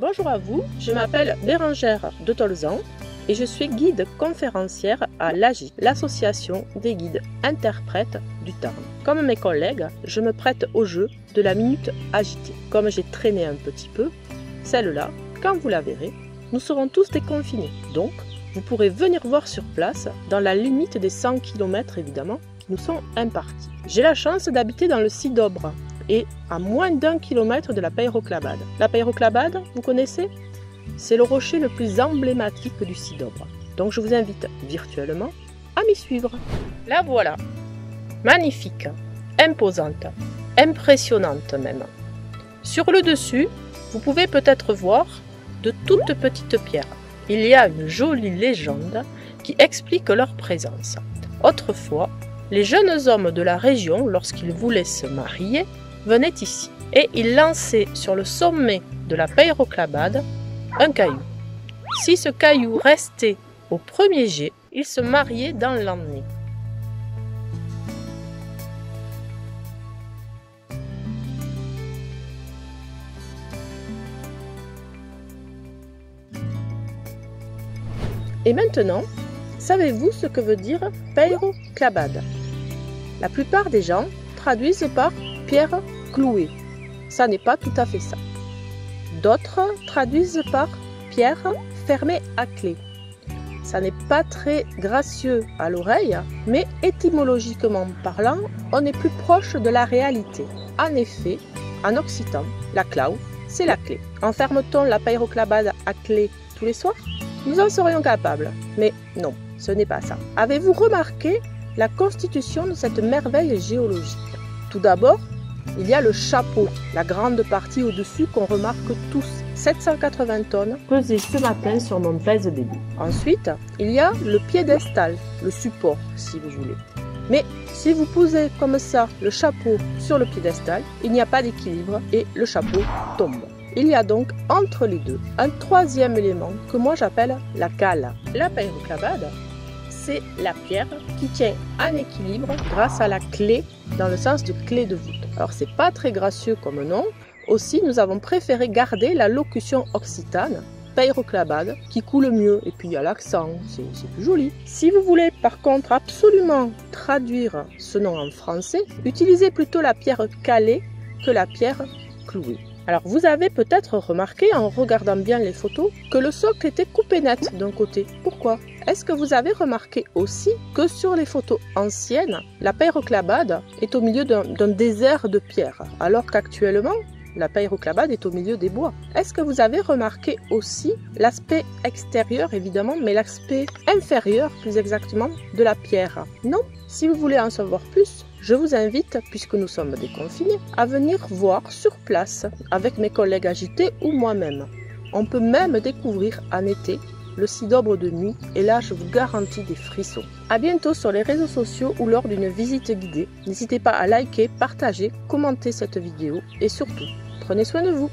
Bonjour à vous, je m'appelle Bérangère de Tolzan et je suis guide conférencière à l'AGIT, l'association des guides interprètes du Tarn. Comme mes collègues, je me prête au jeu de la minute agitée. Comme j'ai traîné un petit peu, celle-là, quand vous la verrez, nous serons tous déconfinés. Donc, vous pourrez venir voir sur place, dans la limite des 100 km évidemment, qui nous sont impartis. J'ai la chance d'habiter dans le Sidobre et à moins d'1 kilomètre de la Peyreclabad. La Peyreclabad, vous connaissez? C'est le rocher le plus emblématique du Sidobre. Donc je vous invite virtuellement à m'y suivre. La voilà, magnifique, imposante, impressionnante même. Sur le dessus, vous pouvez peut-être voir de toutes petites pierres. Il y a une jolie légende qui explique leur présence. Autrefois, les jeunes hommes de la région, lorsqu'ils voulaient se marier, venaient ici et ils lançaient sur le sommet de la Peyreclabad un caillou. Si ce caillou restait au premier jet, ils se mariaient dans l'année. Et maintenant, savez-vous ce que veut dire Peyreclabad? La plupart des gens traduisent par pierre clouée. Ça n'est pas tout à fait ça. D'autres traduisent par pierre fermée à clé. Ça n'est pas très gracieux à l'oreille, mais étymologiquement parlant, on est plus proche de la réalité. En effet, en occitan, la clau, c'est la clé. Enferme-t-on la Peyreclabad à clé tous les soirs? Nous en serions capables, mais non, ce n'est pas ça. Avez-vous remarqué la constitution de cette merveille géologique? Tout d'abord, il y a le chapeau, la grande partie au-dessus qu'on remarque tous. 780 tonnes pesées ce matin sur mon pèse début. Ensuite, il y a le piédestal, le support si vous voulez. Mais si vous posez comme ça le chapeau sur le piédestal, il n'y a pas d'équilibre et le chapeau tombe. Il y a donc entre les deux un troisième élément que moi j'appelle la cale. La Peyreclabad, c'est la pierre qui tient en équilibre grâce à la clé, dans le sens de clé de voûte. Alors c'est pas très gracieux comme nom, aussi nous avons préféré garder la locution occitane, Peyreclabad, qui coule mieux, et puis il y a l'accent, c'est plus joli. Si vous voulez par contre absolument traduire ce nom en français, utilisez plutôt la pierre calée que la pierre clouée. Alors vous avez peut-être remarqué en regardant bien les photos que le socle était coupé net d'un côté. Pourquoi? Est-ce que vous avez remarqué aussi que sur les photos anciennes, la Peyreclabad est au milieu d'un désert de pierres, alors qu'actuellement, la Peyreclabad est au milieu des bois? Est-ce que vous avez remarqué aussi l'aspect extérieur évidemment, mais l'aspect inférieur plus exactement de la pierre? Non? Si vous voulez en savoir plus, je vous invite, puisque nous sommes déconfinés, à venir voir sur place avec mes collègues agités ou moi-même. On peut même découvrir en été le Sidobre de nuit et là je vous garantis des frissons. A bientôt sur les réseaux sociaux ou lors d'une visite guidée. N'hésitez pas à liker, partager, commenter cette vidéo et surtout, prenez soin de vous.